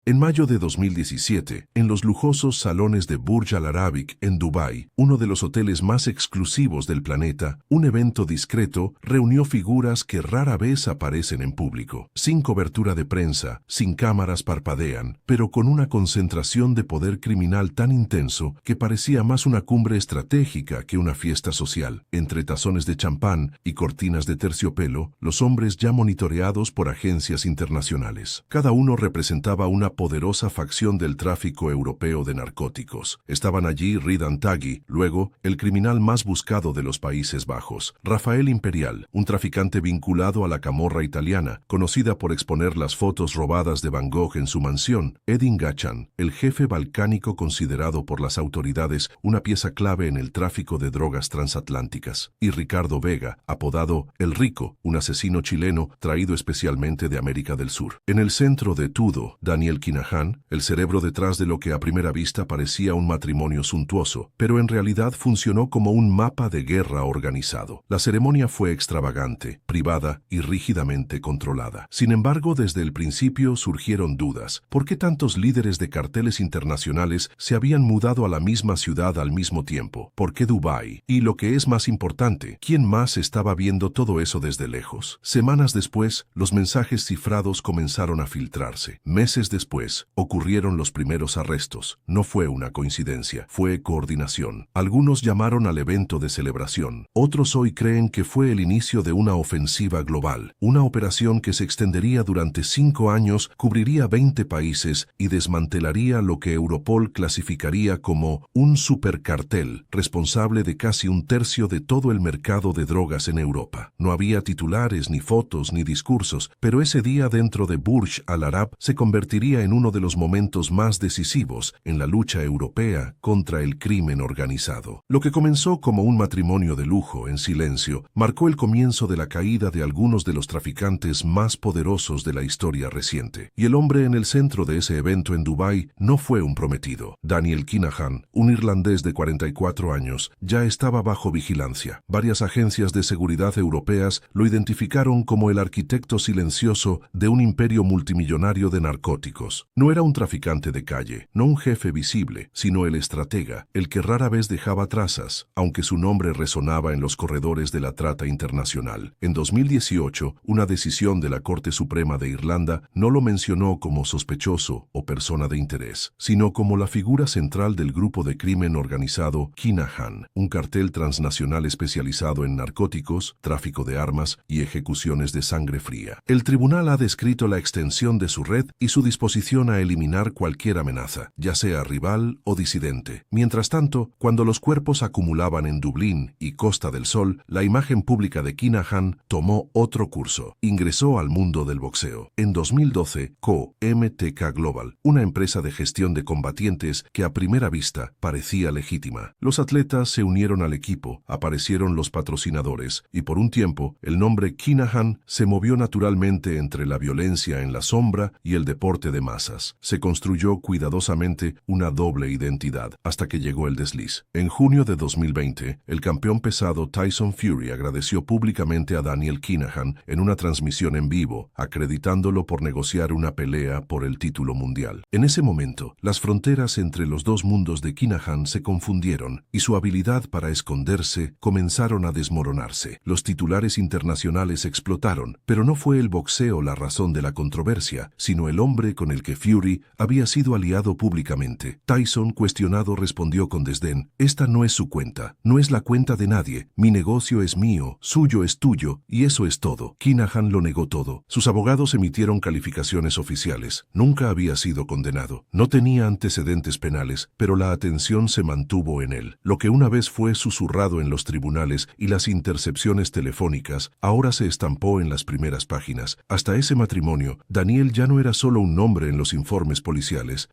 En mayo de 2017, en los lujosos salones de Burj Al Arabic en Dubái, uno de los hoteles más exclusivos del planeta, un evento discreto reunió figuras que rara vez aparecen en público. Sin cobertura de prensa, sin cámaras parpadean, pero con una concentración de poder criminal tan intenso que parecía más una cumbre estratégica que una fiesta social. Entre tazones de champán y cortinas de terciopelo, los hombres ya monitoreados por agencias internacionales. Cada uno representaba una poderosa facción del tráfico europeo de narcóticos. Estaban allí Ridan Taghi, luego el criminal más buscado de los Países Bajos, Rafael Imperial, un traficante vinculado a la camorra italiana, conocida por exponer las fotos robadas de Van Gogh en su mansión, Edin Gachan, el jefe balcánico considerado por las autoridades una pieza clave en el tráfico de drogas transatlánticas, y Ricardo Vega, apodado El Rico, un asesino chileno traído especialmente de América del Sur. En el centro de todo, Daniel Kinahan, el cerebro detrás de lo que a primera vista parecía un matrimonio suntuoso, pero en realidad funcionó como un mapa de guerra organizado. La ceremonia fue extravagante, privada y rígidamente controlada. Sin embargo, desde el principio surgieron dudas. ¿Por qué tantos líderes de carteles internacionales se habían mudado a la misma ciudad al mismo tiempo? ¿Por qué Dubái? Y lo que es más importante, ¿quién más estaba viendo todo eso desde lejos? Semanas después, los mensajes cifrados comenzaron a filtrarse. Meses después, ocurrieron los primeros arrestos. No fue una coincidencia, fue coordinación. Algunos llamaron al evento de celebración. Otros hoy creen que fue el inicio de una ofensiva global. Una operación que se extendería durante 5 años, cubriría 20 países y desmantelaría lo que Europol clasificaría como un supercartel, responsable de casi 1/3 de todo el mercado de drogas en Europa. No había titulares, ni fotos, ni discursos, pero ese día dentro de Burj Al Arab se convertiría en uno de los momentos más decisivos en la lucha europea contra el crimen organizado. Lo que comenzó como un matrimonio de lujo en silencio, marcó el comienzo de la caída de algunos de los traficantes más poderosos de la historia reciente. Y el hombre en el centro de ese evento en Dubái no fue un prometido. Daniel Kinahan, un irlandés de 44 años, ya estaba bajo vigilancia. Varias agencias de seguridad europeas lo identificaron como el arquitecto silencioso de un imperio multimillonario de narcóticos. No era un traficante de calle, no un jefe visible, sino el estratega, el que rara vez dejaba trazas, aunque su nombre resonaba en los corredores de la trata internacional. En 2018, una decisión de la Corte Suprema de Irlanda no lo mencionó como sospechoso o persona de interés, sino como la figura central del grupo de crimen organizado Kinahan, un cartel transnacional especializado en narcóticos, tráfico de armas y ejecuciones de sangre fría. El tribunal ha descrito la extensión de su red y su disposición a eliminar cualquier amenaza, ya sea rival o disidente. Mientras tanto, cuando los cuerpos acumulaban en Dublín y Costa del Sol, la imagen pública de Kinahan tomó otro curso. Ingresó al mundo del boxeo. En 2012, MTK Global, una empresa de gestión de combatientes que a primera vista parecía legítima. Los atletas se unieron al equipo, aparecieron los patrocinadores, y por un tiempo, el nombre Kinahan se movió naturalmente entre la violencia en la sombra y el deporte de masas. Se construyó cuidadosamente una doble identidad, hasta que llegó el desliz. En junio de 2020, el campeón pesado Tyson Fury agradeció públicamente a Daniel Kinahan en una transmisión en vivo, acreditándolo por negociar una pelea por el título mundial. En ese momento, las fronteras entre los dos mundos de Kinahan se confundieron y su habilidad para esconderse comenzaron a desmoronarse. Los titulares internacionales explotaron, pero no fue el boxeo la razón de la controversia, sino el hombre con el que Fury había sido aliado públicamente. Tyson, cuestionado, respondió con desdén: «Esta no es su cuenta, no es la cuenta de nadie. Mi negocio es mío, suyo es tuyo, y eso es todo». Kinahan lo negó todo. Sus abogados emitieron calificaciones oficiales. Nunca había sido condenado. No tenía antecedentes penales, pero la atención se mantuvo en él. Lo que una vez fue susurrado en los tribunales y las intercepciones telefónicas, ahora se estampó en las primeras páginas. Hasta ese matrimonio, Daniel ya no era solo un nombre en los informes policiales.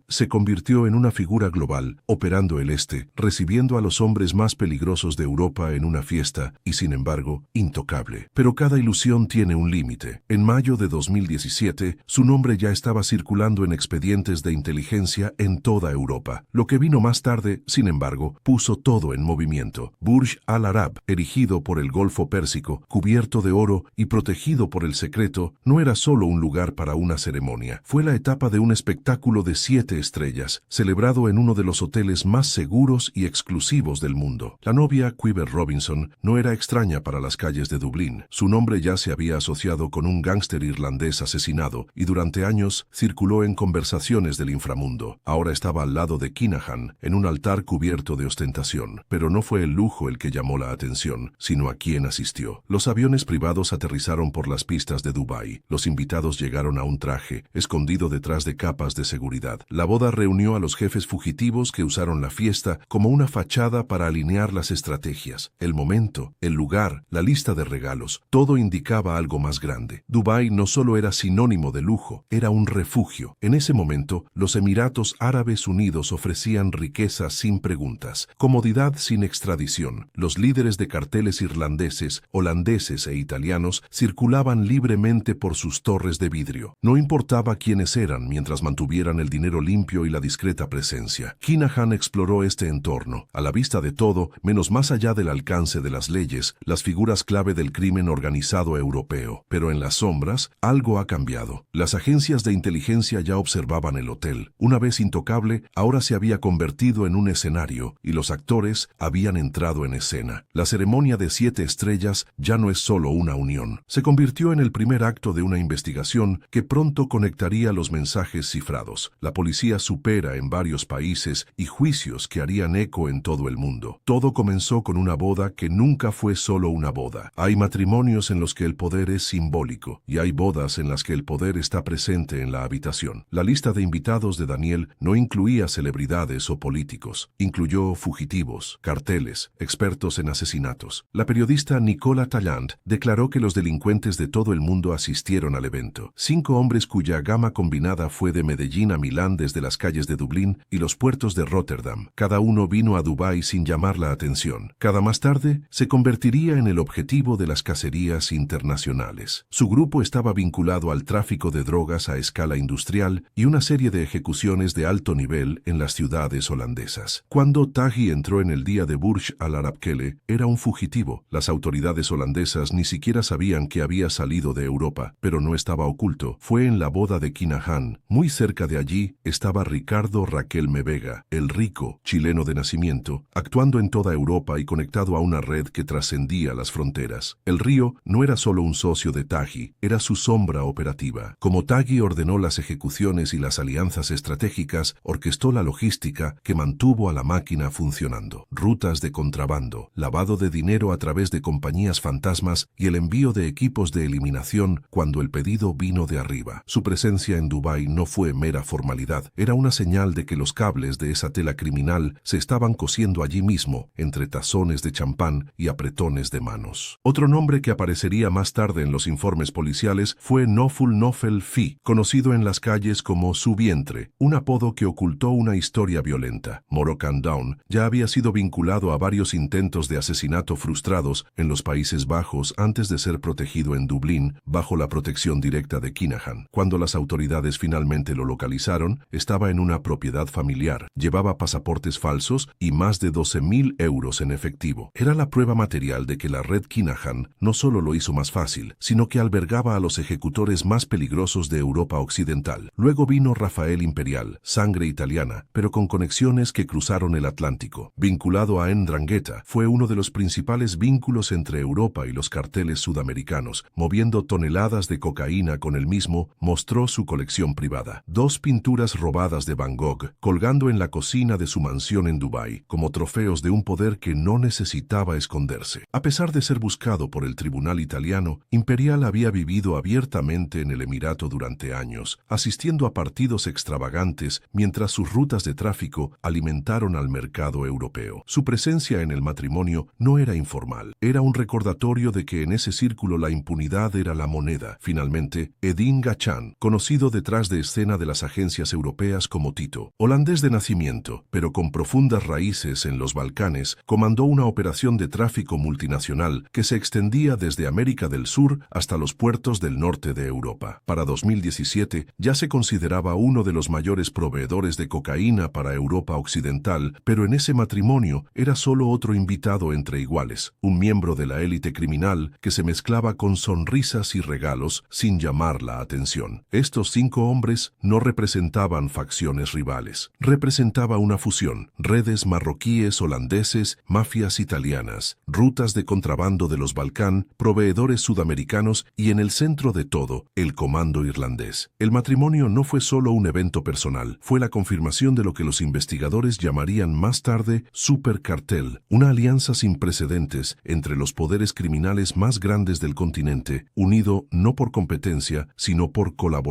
Se convirtió en una figura global, operando el este, recibiendo a los hombres más peligrosos de Europa en una fiesta, y sin embargo, intocable. Pero cada ilusión tiene un límite. En mayo de 2017, su nombre ya estaba circulando en expedientes de inteligencia en toda Europa. Lo que vino más tarde, sin embargo, puso todo en movimiento. Burj Al Arab, erigido por el Golfo Pérsico, cubierto de oro y protegido por el secreto, no era solo un lugar para una ceremonia. ceremonia. Fue la etapa de un espectáculo de 7 estrellas, celebrado en uno de los hoteles más seguros y exclusivos del mundo. La novia, Quiver Robinson, no era extraña para las calles de Dublín. Su nombre ya se había asociado con un gángster irlandés asesinado y durante años circuló en conversaciones del inframundo. Ahora estaba al lado de Kinahan, en un altar cubierto de ostentación. Pero no fue el lujo el que llamó la atención, sino a quien asistió. Los aviones privados aterrizaron por las pistas de Dubái. Los invitados llegaron a un traje, escondido detrás de capas de seguridad. La boda reunió a los jefes fugitivos que usaron la fiesta como una fachada para alinear las estrategias. El momento, el lugar, la lista de regalos, todo indicaba algo más grande. Dubái no solo era sinónimo de lujo, era un refugio. En ese momento, los Emiratos Árabes Unidos ofrecían riqueza sin preguntas, comodidad sin extradición. Los líderes de carteles irlandeses, holandeses e italianos circulaban libremente por sus torres de vidrio. No importaba quiénes eran mientras mantuvieran el dinero limpio y la discreta presencia. Kinahan exploró este entorno. A la vista de todo, menos más allá del alcance de las leyes, las figuras clave del crimen organizado europeo. Pero en las sombras, algo ha cambiado. Las agencias de inteligencia ya observaban el hotel. Una vez intocable, ahora se había convertido en un escenario, y los actores habían entrado en escena. La ceremonia de 7 estrellas ya no es solo una unión. Se convirtió en el primer acto de una investigación que pronto conectaría los mensajes cifrados. La policía supera en varios países y juicios que harían eco en todo el mundo. Todo comenzó con una boda que nunca fue solo una boda. Hay matrimonios en los que el poder es simbólico y hay bodas en las que el poder está presente en la habitación. La lista de invitados de Daniel no incluía celebridades o políticos. Incluyó fugitivos, carteles, expertos en asesinatos. La periodista Nicola Tallant declaró que los delincuentes de todo el mundo asistieron al evento. 5 hombres cuya gama combinada fue de Medellín a Milán desde las calles de Dublín y los puertos de Rotterdam. Cada uno vino a Dubái sin llamar la atención. Cada más tarde se convertiría en el objetivo de las cacerías internacionales. Su grupo estaba vinculado al tráfico de drogas a escala industrial y una serie de ejecuciones de alto nivel en las ciudades holandesas. Cuando Taghi entró en el día de Burj Al Arab Kele, era un fugitivo. Las autoridades holandesas ni siquiera sabían que había salido de Europa, pero no estaba oculto. Fue en la boda de Kinahan. Muy cerca de allí estaba Ricardo Raquelme Vega, el rico, chileno de nacimiento, actuando en toda Europa y conectado a una red que trascendía las fronteras. El Río no era solo un socio de Taghi, era su sombra operativa. Como Taghi ordenó las ejecuciones y las alianzas estratégicas, orquestó la logística que mantuvo a la máquina funcionando. Rutas de contrabando, lavado de dinero a través de compañías fantasmas y el envío de equipos de eliminación cuando el pedido vino de arriba. Su presencia en Dubái no fue mera formalidad, era una señal de que los cables de esa tela criminal se estaban cosiendo allí mismo, entre tazones de champán y apretones de manos. Otro nombre que aparecería más tarde en los informes policiales fue Noful Nofel Fi, conocido en las calles como Su Vientre, un apodo que ocultó una historia violenta. Moroccan Dawn ya había sido vinculado a varios intentos de asesinato frustrados en los Países Bajos antes de ser protegido en Dublín bajo la protección directa de Kinahan. Cuando las autoridades finalmente lo localizaron, estaba en una propiedad familiar, llevaba pasaportes falsos y más de 12.000 euros en efectivo. Era la prueba material de que la red Kinahan no solo lo hizo más fácil, sino que albergaba a los ejecutores más peligrosos de Europa Occidental. Luego vino Rafael Imperial, sangre italiana, pero con conexiones que cruzaron el Atlántico. Vinculado a 'Ndrangheta, fue uno de los principales vínculos entre Europa y los carteles sudamericanos, moviendo toneladas de cocaína con el mismo, mostró su colección privada. 2 pinturas robadas de Van Gogh, colgando en la cocina de su mansión en Dubái, como trofeos de un poder que no necesitaba esconderse. A pesar de ser buscado por el tribunal italiano, Imperial había vivido abiertamente en el Emirato durante años, asistiendo a partidos extravagantes mientras sus rutas de tráfico alimentaron al mercado europeo. Su presencia en el matrimonio no era informal, era un recordatorio de que en ese círculo la impunidad era la moneda. Finalmente, Edin Gachan, conocido detrás de escena de las agencias europeas como Tito, holandés de nacimiento, pero con profundas raíces en los Balcanes, comandó una operación de tráfico multinacional que se extendía desde América del Sur hasta los puertos del norte de Europa. Para 2017 ya se consideraba uno de los mayores proveedores de cocaína para Europa Occidental, pero en ese matrimonio era solo otro invitado entre iguales, un miembro de la élite criminal que se mezclaba con sonrisas y regalos sin llamar la atención. Estos 5 hombres no representaban facciones rivales. Representaba una fusión: redes marroquíes, holandeses, mafias italianas, rutas de contrabando de los Balcán, proveedores sudamericanos y, en el centro de todo, el comando irlandés. El matrimonio no fue solo un evento personal, fue la confirmación de lo que los investigadores llamarían más tarde supercartel, una alianza sin precedentes entre los poderes criminales más grandes del continente, unido no por competencia, sino por colaboración.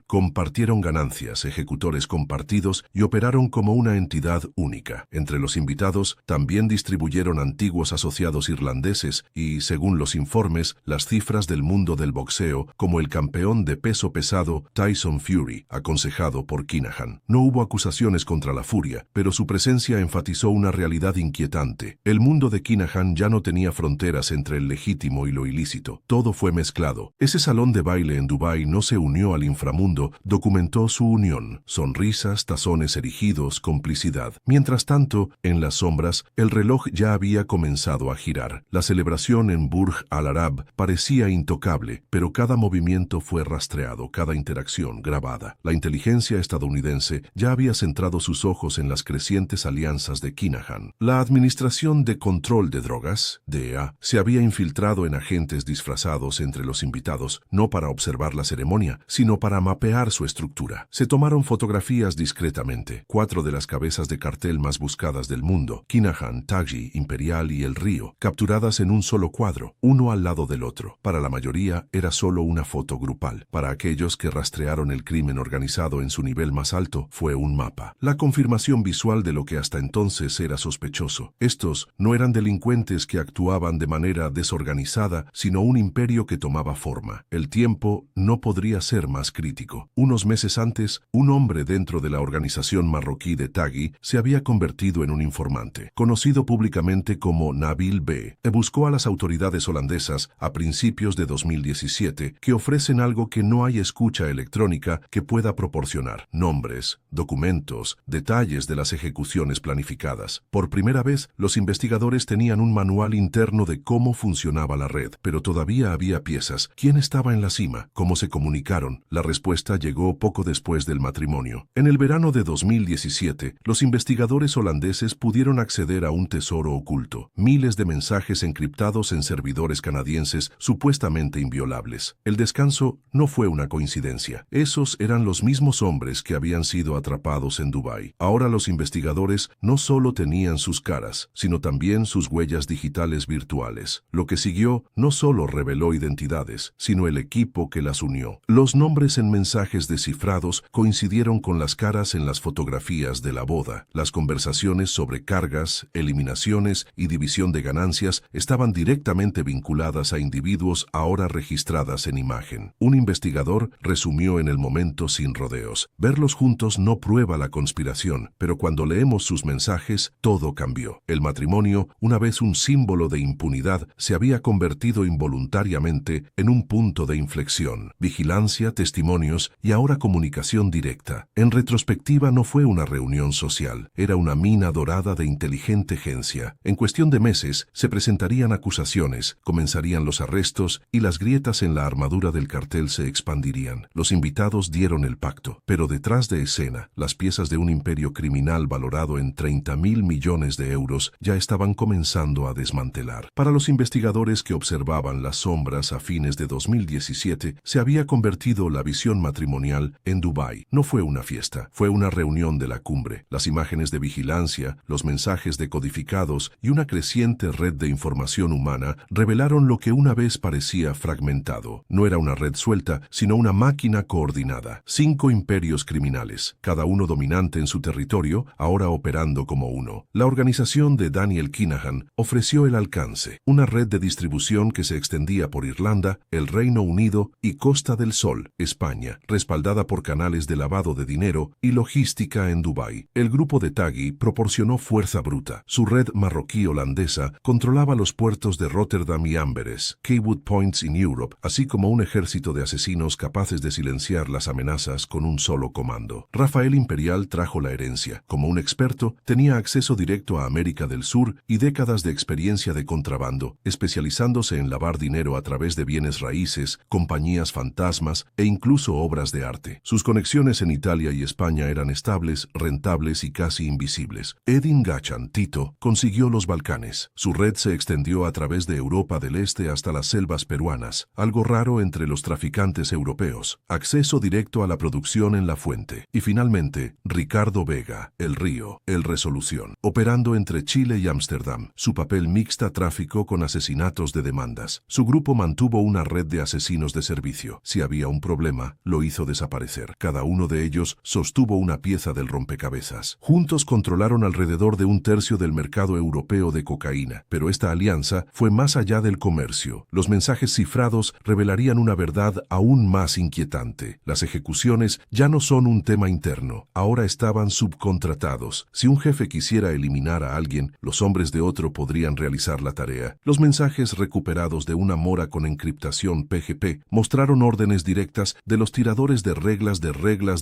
Compartieron ganancias, ejecutores compartidos y operaron como una entidad única. Entre los invitados también distribuyeron antiguos asociados irlandeses y, según los informes, las cifras del mundo del boxeo, como el campeón de peso pesado Tyson Fury, aconsejado por Kinahan. No hubo acusaciones contra la Furia, pero su presencia enfatizó una realidad inquietante. El mundo de Kinahan ya no tenía fronteras entre el legítimo y lo ilícito. Todo fue mezclado. Ese salón de baile en Dubái no se unió al inframundo, documentó su unión. Sonrisas, tazones erigidos, complicidad. Mientras tanto, en las sombras, el reloj ya había comenzado a girar. La celebración en Burj Al Arab parecía intocable, pero cada movimiento fue rastreado, cada interacción grabada. La inteligencia estadounidense ya había centrado sus ojos en las crecientes alianzas de Kinahan. La Administración de Control de Drogas, DEA, se había infiltrado en agentes disfrazados entre los invitados, no para observar la ceremonia, sino para mapear su estructura. Se tomaron fotografías discretamente. 4 de las cabezas de cartel más buscadas del mundo, Kinahan, Taghi, Imperial y El Río, capturadas en un solo cuadro, uno al lado del otro. Para la mayoría era solo una foto grupal. Para aquellos que rastrearon el crimen organizado en su nivel más alto, fue un mapa. La confirmación visual de lo que hasta entonces era sospechoso. Estos no eran delincuentes que actuaban de manera desorganizada, sino un imperio que tomaba forma. El tiempo no podría ser más crítico. Unos meses antes, un hombre dentro de la organización marroquí de Taghi se había convertido en un informante. Conocido públicamente como Nabil B., buscó a las autoridades holandesas a principios de 2017 que ofrecen algo que no hay escucha electrónica que pueda proporcionar: nombres, documentos, detalles de las ejecuciones planificadas. Por primera vez, los investigadores tenían un manual interno de cómo funcionaba la red, pero todavía había piezas. ¿Quién estaba en la cima? ¿Cómo se comunicaron? La respuesta llegó poco después del matrimonio. En el verano de 2017, los investigadores holandeses pudieron acceder a un tesoro oculto: miles de mensajes encriptados en servidores canadienses supuestamente inviolables. El descanso no fue una coincidencia. Esos eran los mismos hombres que habían sido atrapados en Dubái. Ahora los investigadores no solo tenían sus caras, sino también sus huellas digitales virtuales. Lo que siguió no solo reveló identidades, sino el equipo que las unió. Los nombres en mensajes descifrados coincidieron con las caras en las fotografías de la boda. Las conversaciones sobre cargas, eliminaciones y división de ganancias estaban directamente vinculadas a individuos ahora registradas en imagen. Un investigador resumió en el momento sin rodeos: verlos juntos no prueba la conspiración, pero cuando leemos sus mensajes, todo cambió. El matrimonio, una vez un símbolo de impunidad, se había convertido involuntariamente en un punto de inflexión. Vigilancia, testimonios y ahora comunicación directa. En retrospectiva, no fue una reunión social, era una mina dorada de inteligente agencia. En cuestión de meses, se presentarían acusaciones, comenzarían los arrestos y las grietas en la armadura del cartel se expandirían. Los invitados dieron el pacto, pero detrás de escena, las piezas de un imperio criminal valorado en 30.000 millones de euros ya estaban comenzando a desmantelar. Para los investigadores que observaban las sombras a fines de 2017, se había convertido la visión matrimonial en Dubái. No fue una fiesta, fue una reunión de la cumbre. Las imágenes de vigilancia, los mensajes decodificados y una creciente red de información humana revelaron lo que una vez parecía fragmentado. No era una red suelta, sino una máquina coordinada. 5 imperios criminales, cada uno dominante en su territorio, ahora operando como uno. La organización de Daniel Kinahan ofreció el alcance: una red de distribución que se extendía por Irlanda, el Reino Unido y Costa del Sol, España, respaldada por canales de lavado de dinero y logística en Dubái. El grupo de Taghi proporcionó fuerza bruta. Su red marroquí-holandesa controlaba los puertos de Rotterdam y Amberes, Keywood Points in Europe, así como un ejército de asesinos capaces de silenciar las amenazas con un solo comando. Rafael Imperial trajo la herencia. Como un experto, tenía acceso directo a América del Sur y décadas de experiencia de contrabando, especializándose en lavar dinero a través de bienes raíces, compañías fantasmas e incluso obras de arte. Sus conexiones en Italia y España eran estables, rentables y casi invisibles. Edin Gacan, Tito, consiguió los Balcanes. Su red se extendió a través de Europa del Este hasta las selvas peruanas, algo raro entre los traficantes europeos. Acceso directo a la producción en la fuente. Y finalmente, Ricardo Vega, El Río, El Resolución, operando entre Chile y Ámsterdam. Su papel mixta tráfico con asesinatos de demandas. Su grupo mantuvo una red de asesinos de servicio. Si había un problema, lo hizo desaparecer. Cada uno de ellos sostuvo una pieza del rompecabezas. Juntos controlaron alrededor de 1/3 del mercado europeo de cocaína, pero esta alianza fue más allá del comercio. Los mensajes cifrados revelarían una verdad aún más inquietante. Las ejecuciones ya no son un tema interno, ahora estaban subcontratados. Si un jefe quisiera eliminar a alguien, los hombres de otro podrían realizar la tarea. Los mensajes recuperados de una mora con encriptación PGP mostraron órdenes directas de los tiradores de reglas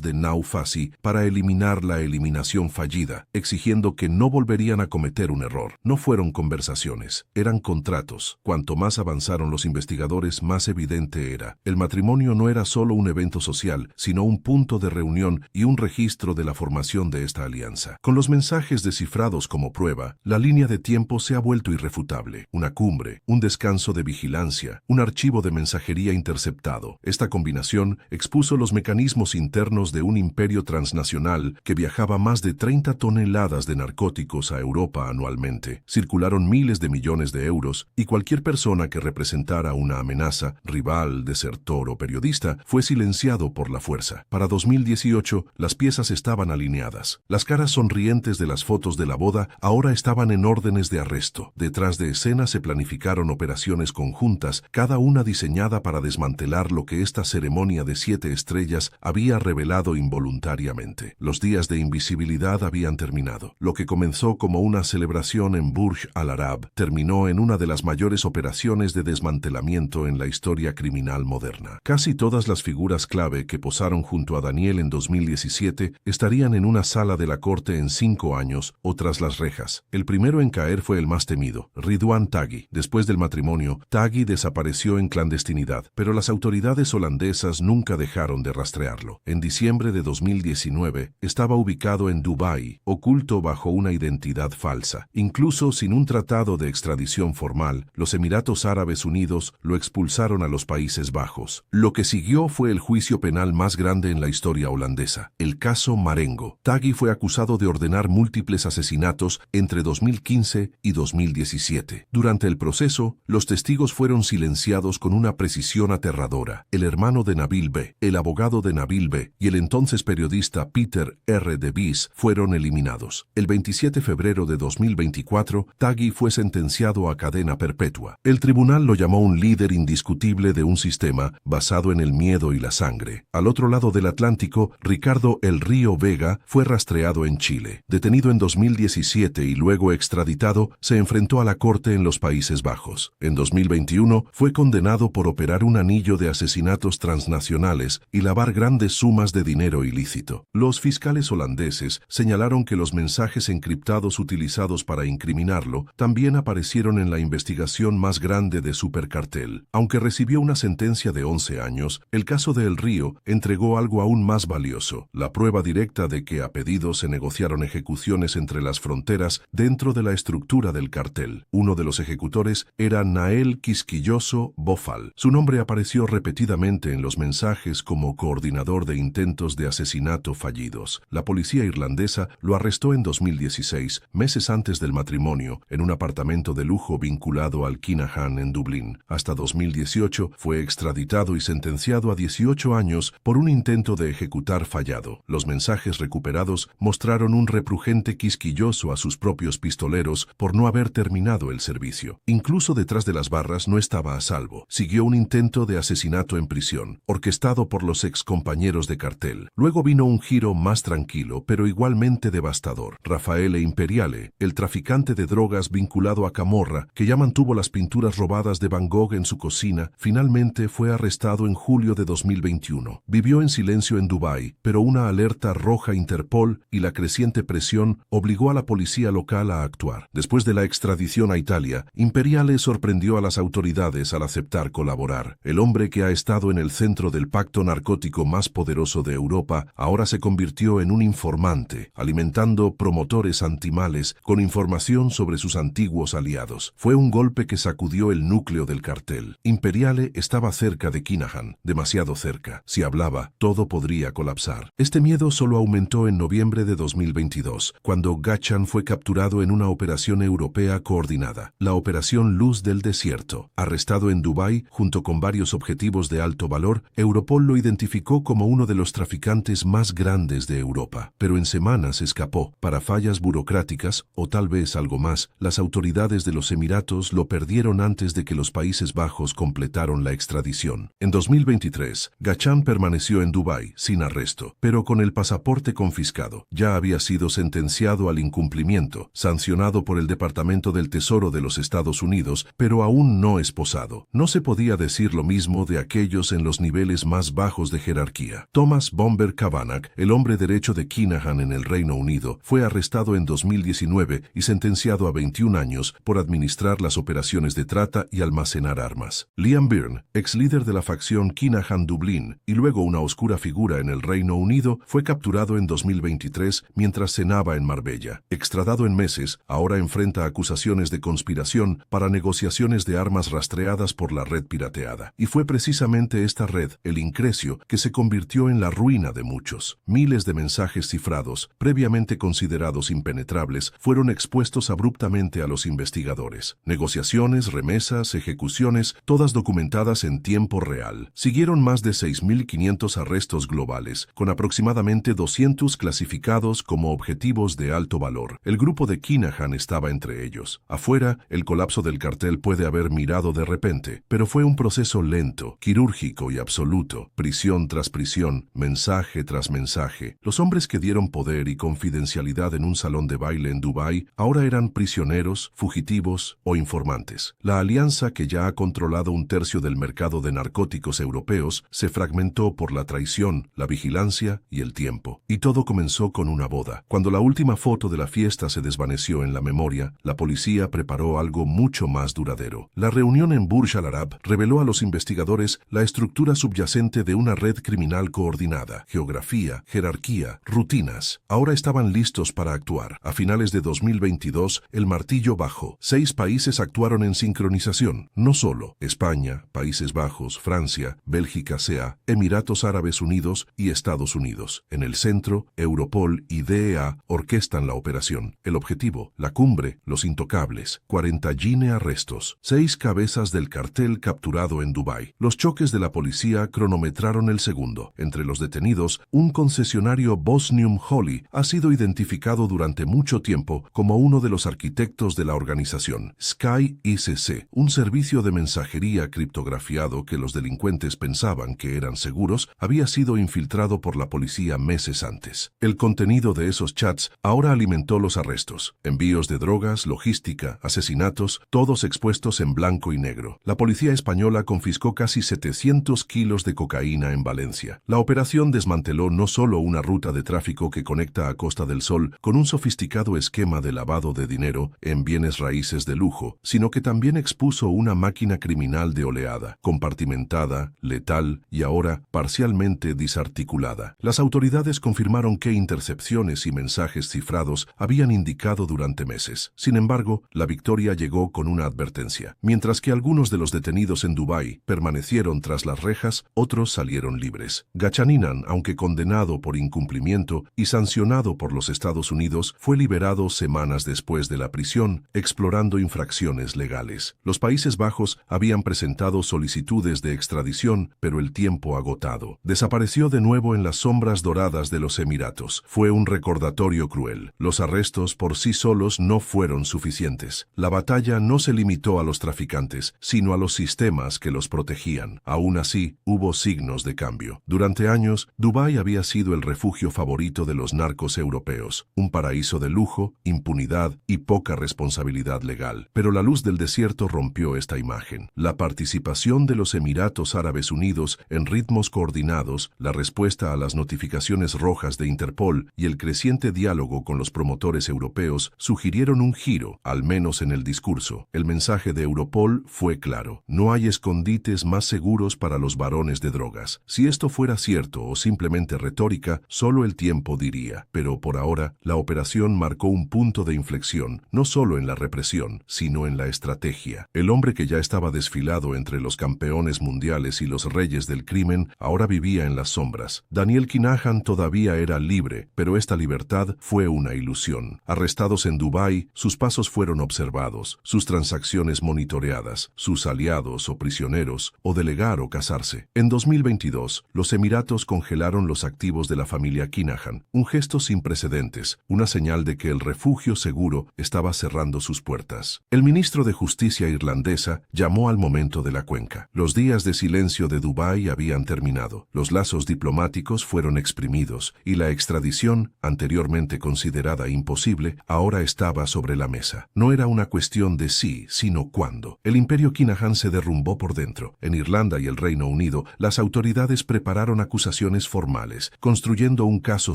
de Naufasi para eliminar la eliminación fallida, exigiendo que no volverían a cometer un error. No fueron conversaciones, eran contratos. Cuanto más avanzaron los investigadores, más evidente era. El matrimonio no era solo un evento social, sino un punto de reunión y un registro de la formación de esta alianza. Con los mensajes descifrados como prueba, la línea de tiempo se ha vuelto irrefutable. Una cumbre, un descanso de vigilancia, un archivo de mensajería interceptado. Esta combinación expuso los mecanismos internos de un imperio transnacional que viajaba más de 30 toneladas de narcóticos a Europa anualmente. Circularon miles de millones de euros y cualquier persona que representara una amenaza, rival, desertor o periodista, fue silenciado por la fuerza. Para 2018, las piezas estaban alineadas. Las caras sonrientes de las fotos de la boda ahora estaban en órdenes de arresto. Detrás de escena se planificaron operaciones conjuntas, cada una diseñada para desmantelar lo que esta ceremonia de 7 estrellas había revelado involuntariamente. Los días de invisibilidad habían terminado. Lo que comenzó como una celebración en Burj Al Arab terminó en una de las mayores operaciones de desmantelamiento en la historia criminal moderna. Casi todas las figuras clave que posaron junto a Daniel en 2017 estarían en una sala de la corte en 5 años o tras las rejas. El primero en caer fue el más temido, Ridwan Taghi. Después del matrimonio, Taghi desapareció en clandestinidad, pero las autoridades holandesas nunca dejaron de rastrearlo. En diciembre de 2019, estaba ubicado en Dubái, oculto bajo una identidad falsa. Incluso sin un tratado de extradición formal, los Emiratos Árabes Unidos lo expulsaron a los Países Bajos. Lo que siguió fue el juicio penal más grande en la historia holandesa, el caso Marengo. Taghi fue acusado de ordenar múltiples asesinatos entre 2015 y 2017. Durante el proceso, los testigos fueron silenciados con una precisión aterradora. El hermano de Nabil B., el abogado de Nabil B. y el entonces periodista Peter R. de Vries fueron eliminados. El 27 de febrero de 2024, Taghi fue sentenciado a cadena perpetua. El tribunal lo llamó un líder indiscutible de un sistema basado en el miedo y la sangre. Al otro lado del Atlántico, Ricardo El Río Vega fue rastreado en Chile. Detenido en 2017 y luego extraditado, se enfrentó a la corte en los Países Bajos. En 2021, fue condenado por operar un anillo de asesinatos transnacionales y lavar grandes sumas de dinero ilícito. Los fiscales holandeses señalaron que los mensajes encriptados utilizados para incriminarlo también aparecieron en la investigación más grande de Supercartel. Aunque recibió una sentencia de 11 años, el caso de El Río entregó algo aún más valioso, la prueba directa de que a pedido se negociaron ejecuciones entre las fronteras dentro de la estructura del cartel. Uno de los ejecutores era Nael Quisquilloso Bofal. Su nombre apareció repetidamente en los mensajes como coordinador de intentos de asesinato fallidos. La policía irlandesa lo arrestó en 2016, meses antes del matrimonio, en un apartamento de lujo vinculado al Kinahan en Dublín. Hasta 2018 fue extraditado y sentenciado a 18 años por un intento de ejecutar fallado. Los mensajes recuperados mostraron un reprujente quisquilloso a sus propios pistoleros por no haber terminado el servicio. Incluso detrás de las barras no estaba a salvo. Siguió un intento de asesinato en prisión, orquestado por los excompañeros de cartel. Luego vino un giro más tranquilo, pero igualmente devastador. Raffaele Imperiale, el traficante de drogas vinculado a Camorra, que ya mantuvo las pinturas robadas de Van Gogh en su cocina, finalmente fue arrestado en julio de 2021. Vivió en silencio en Dubái, pero una alerta roja Interpol y la creciente presión obligó a la policía local a actuar. Después de la extradición a Italia, Imperiale sorprendió a las autoridades al aceptar colaborar. El hombre que ha estado en el centro dentro del pacto narcótico más poderoso de Europa, ahora se convirtió en un informante, alimentando promotores antimales con información sobre sus antiguos aliados. Fue un golpe que sacudió el núcleo del cartel. Imperiale estaba cerca de Kinahan, demasiado cerca. Si hablaba, todo podría colapsar. Este miedo solo aumentó en noviembre de 2022, cuando Ghachan fue capturado en una operación europea coordinada, la Operación Luz del Desierto. Arrestado en Dubái, junto con varios objetivos de alto valor, Europol lo identificó como uno de los traficantes más grandes de Europa. Pero en semanas escapó. Para fallas burocráticas, o tal vez algo más, las autoridades de los Emiratos lo perdieron antes de que los Países Bajos completaron la extradición. En 2023, Ghachan permaneció en Dubái, sin arresto, pero con el pasaporte confiscado. Ya había sido sentenciado al incumplimiento, sancionado por el Departamento del Tesoro de los Estados Unidos, pero aún no esposado. No se podía decir lo mismo de aquellos en los niveles más bajos de jerarquía. Thomas Bomber Kavanagh, el hombre derecho de Kinahan en el Reino Unido, fue arrestado en 2019 y sentenciado a 21 años por administrar las operaciones de trata y almacenar armas. Liam Byrne, ex líder de la facción Kinahan Dublín y luego una oscura figura en el Reino Unido, fue capturado en 2023 mientras cenaba en Marbella. Extradado en meses, ahora enfrenta acusaciones de conspiración para negociaciones de armas rastreadas por la red pirateada. Y fue precisamente esta red, el Incresio, que se convirtió en la ruina de muchos. Miles de mensajes cifrados, previamente considerados impenetrables, fueron expuestos abruptamente a los investigadores. Negociaciones, remesas, ejecuciones, todas documentadas en tiempo real. Siguieron más de 6.500 arrestos globales, con aproximadamente 200 clasificados como objetivos de alto valor. El grupo de Kinahan estaba entre ellos. Afuera, el colapso del cartel puede haber mirado de repente, pero fue un proceso lento, quirúrgico y absoluto. Prisión tras prisión, mensaje tras mensaje. Los hombres que dieron poder y confidencialidad en un salón de baile en Dubái ahora eran prisioneros, fugitivos o informantes. La alianza, que ya ha controlado un tercio del mercado de narcóticos europeos, se fragmentó por la traición, la vigilancia y el tiempo. Y todo comenzó con una boda. Cuando la última foto de la fiesta se desvaneció en la memoria, la policía preparó algo mucho más duradero. La reunión en Burj Al Arab reveló a los investigadores la estructura subyacente de una red criminal coordinada: geografía, jerarquía, rutinas. Ahora estaban listos para actuar. A finales de 2022, el martillo bajó. 6 países actuaron en sincronización, no solo España, Países Bajos, Francia, Bélgica CA, Emiratos Árabes Unidos y Estados Unidos. En el centro, Europol y DEA orquestan la operación. El objetivo, la cumbre, los intocables. 40 arrestos. 6 cabezas del cartel capturado en Dubái. Los choques de la policía cronometraron el segundo. Entre los detenidos, un concesionario Bosnium Holly ha sido identificado durante mucho tiempo como uno de los arquitectos de la organización. Sky ICC, un servicio de mensajería criptografiado que los delincuentes pensaban que eran seguros, había sido infiltrado por la policía meses antes. El contenido de esos chats ahora alimentó los arrestos. Envíos de drogas, logística, asesinatos, todos expuestos en blanco y negro. La policía española confiscó casi 700 kilos de cocaína en Valencia. La operación desmanteló no solo una ruta de tráfico que conecta a Costa del Sol con un sofisticado esquema de lavado de dinero en bienes raíces de lujo, sino que también expuso una máquina criminal de oleada, compartimentada, letal y ahora parcialmente desarticulada. Las autoridades confirmaron que intercepciones y mensajes cifrados habían indicado durante meses. Sin embargo, la victoria llegó con una advertencia. Mientras que algunos de los detenidos en Dubái permanecieron tras las rejas, otros salieron libres. Ghachaninan, aunque condenado por incumplimiento y sancionado por los Estados Unidos, fue liberado semanas después de la prisión, explorando infracciones legales. Los Países Bajos habían presentado solicitudes de extradición, pero el tiempo agotado. Desapareció de nuevo en las sombras doradas de los Emiratos. Fue un recordatorio cruel. Los arrestos por sí solos no fueron suficientes. La batalla no se limitó a los traficantes, sino a los sistemas que los protegían. Aún así, hubo signos de cambio. Durante años, Dubái había sido el refugio favorito de los narcos europeos, un paraíso de lujo, impunidad y poca responsabilidad legal. Pero la luz del desierto rompió esta imagen. La participación de los Emiratos Árabes Unidos en ritmos coordinados, la respuesta a las notificaciones rojas de Interpol y el creciente diálogo con los promotores europeos sugirieron un giro, al menos en el discurso. El mensaje de Europol fue claro: no hay escondites más seguros para los barones de drogas. Si esto fuera cierto o simplemente retórica, solo el tiempo diría. Pero por ahora, la operación marcó un punto de inflexión, no solo en la represión, sino en la estrategia. El hombre que ya estaba desfilado entre los campeones mundiales y los reyes del crimen, ahora vivía en las sombras. Daniel Kinahan todavía era libre, pero esta libertad fue una ilusión. Arrestados en Dubái, sus pasos fueron observados, sus transacciones monitoreadas, sus aliados o prisioneros, o delegar o casarse. En 2022, los Emiratos congelaron los activos de la familia Kinahan, un gesto sin precedentes, una señal de que el refugio seguro estaba cerrando sus puertas. El ministro de Justicia irlandesa llamó al momento de la cuenca. Los días de silencio de Dubái habían terminado, los lazos diplomáticos fueron exprimidos y la extradición, anteriormente considerada imposible, ahora estaba sobre la mesa. No era una cuestión de sí, sino cuándo. El imperio Kinahan se derrumbó por dentro. En Irlanda y el Reino Unido, las autoridades prepararon acusaciones formales, construyendo un caso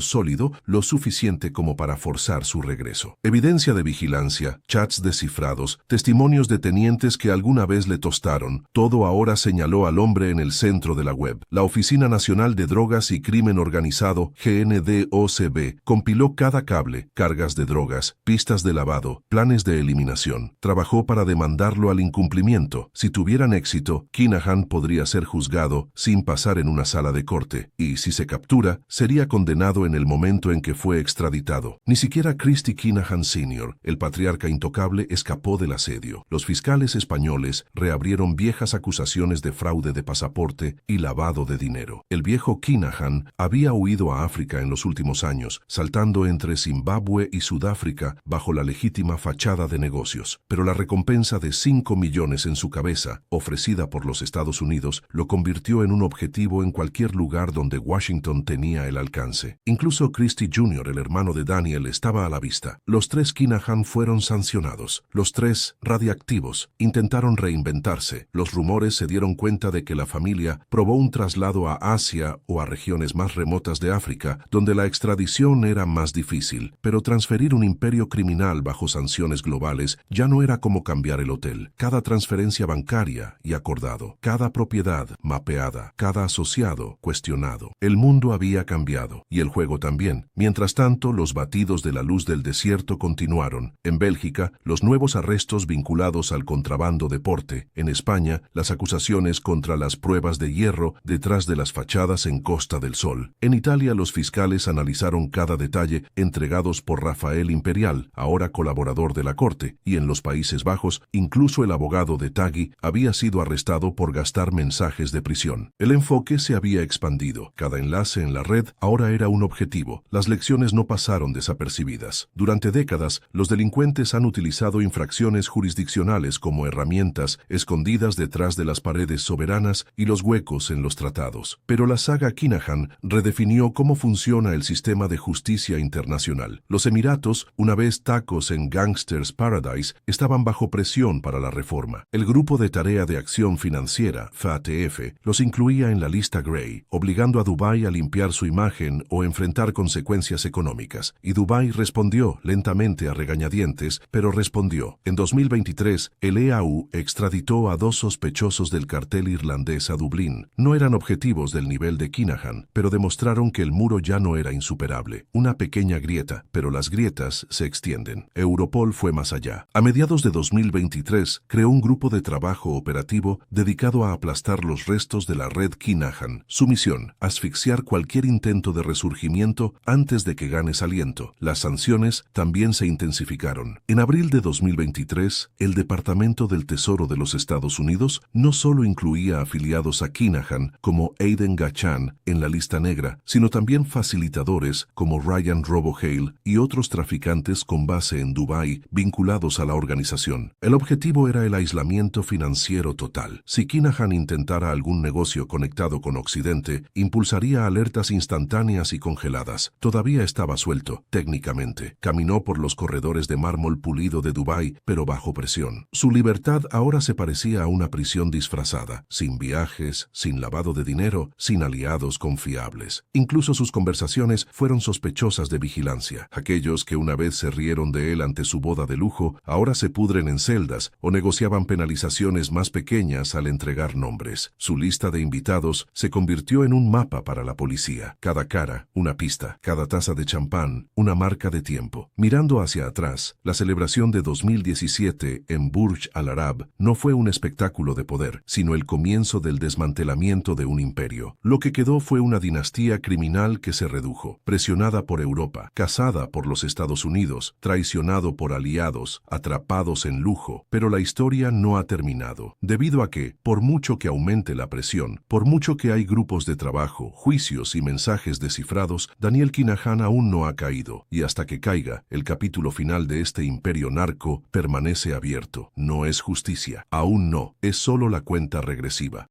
sólido lo suficiente como para forzar su regreso. Evidencia de vigilancia, chats descifrados, testimonios de tenientes que alguna vez le tostaron, todo ahora señaló al hombre en el centro de la web. La Oficina Nacional de Drogas y Crimen Organizado, GNDOCB, compiló cada cable, cargas de drogas, pistas de lavado, planes de eliminación. Trabajó para demandarlo al incumplimiento. Si tuvieran éxito, Kinahan podría ser juzgado sin pasar en una sala de corte, y si se captura, sería condenado en el momento en que fue extraditado. Ni siquiera Christy Kinahan Sr., el patriarca intocable, escapó del asedio. Los fiscales españoles reabrieron viejas acusaciones de fraude de pasaporte y lavado de dinero. El viejo Kinahan había huido a África en los últimos años, saltando entre Zimbabue y Sudáfrica bajo la legítima fachada de negocios. Pero la recompensa de 5 millones en su cabeza, ofrecida por los Estados Unidos, lo convirtió en un objetivo en cualquier lugar donde Washington tenía el alcance. Incluso Christy Jr., el hermano de Daniel, estaba a la vista. Los 3 Kinahan fueron sancionados. Los 3, radiactivos, intentaron reinventarse. Los rumores se dieron cuenta de que la familia probó un traslado a Asia o a regiones más remotas de África, donde la extradición era más difícil. Pero transferir un imperio criminal bajo sanciones globales ya no era como cambiar el hotel. Cada transferencia bancaria y acordado, cada propiedad mapeada, cada asociado cuestionado. El mundo había cambiado, y el juego también. Mientras tanto, los batidos de la luz del desierto continuaron. En Bélgica, los nuevos arrestos vinculados al contrabando de porte. En España, las acusaciones contra las pruebas de hierro detrás de las fachadas en Costa del Sol. En Italia, los fiscales analizaron cada detalle entregados por Rafael Imperial, ahora colaborador de la corte, y en los Países Bajos, incluso el abogado de Taghi había sido arrestado por gastar mensajes de prisión. El enfoque se había expandido. Cada enlace en la red ahora era un objetivo. Las lecciones no pasaron desapercibidas. Durante décadas, los delincuentes han utilizado infracciones jurisdiccionales como herramientas escondidas detrás de las paredes soberanas y los huecos en los tratados. Pero la saga Kinahan redefinió cómo funciona el sistema de justicia internacional. Los Emiratos, una vez tacos en Gangsters Paradise, estaban bajo presión para la reforma. El Grupo de Tarea de Acción Financiera, FATF, los incluía en la lista Grey, obligando a Dubái a limpiar su imagen o enfrentar consecuencias económicas. Y Dubái respondió lentamente a regañadientes, pero respondió. En 2023, el EAU extraditó a 2 sospechosos del cartel irlandés a Dublín. No eran objetivos del nivel de Kinahan, pero demostraron que el muro ya no era insuperable. Una pequeña grieta, pero las grietas se extienden. Europol fue más allá. A mediados de 2023, creó un grupo de trabajo operativo dedicado a aplastar los restos de la red Kinahan. Su misión, asfixiar cualquier intento de resurgimiento antes de que ganes aliento. Las sanciones también se intensificaron. En abril de 2023, el Departamento del Tesoro de los Estados Unidos no solo incluía afiliados a Kinahan como Aidan Gachan en la lista negra, sino también facilitadores como Ryan Robohale y otros traficantes con base en Dubái vinculados a la organización. El objetivo era el aislamiento financiero total. Si Kinahan intentara algún negocio conectado con Occidente, impulsaría alertas instantáneas y congeladas. Todavía estaba suelto, técnicamente. Caminó por los corredores de mármol pulido de Dubái, pero bajo presión. Su libertad ahora se parecía a una prisión disfrazada, sin viajes, sin lavado de dinero, sin aliados confiables. Incluso sus conversaciones fueron sospechosas de vigilancia. Aquellos que una vez se rieron de él ante su boda de lujo, ahora se pudren en celdas o negociaban penalizaciones más pequeñas al entregar nombres. Su Su lista de invitados se convirtió en un mapa para la policía. Cada cara, una pista. Cada taza de champán, una marca de tiempo. Mirando hacia atrás, la celebración de 2017 en Burj Al Arab no fue un espectáculo de poder, sino el comienzo del desmantelamiento de un imperio. Lo que quedó fue una dinastía criminal que se redujo, presionada por Europa, cazada por los Estados Unidos, traicionado por aliados, atrapados en lujo. Pero la historia no ha terminado, debido a que, por mucho que aumente la presión, por mucho que hay grupos de trabajo, juicios y mensajes descifrados, Daniel Kinahan aún no ha caído, y hasta que caiga, el capítulo final de este imperio narco permanece abierto. No es justicia, aún no, es solo la cuenta regresiva.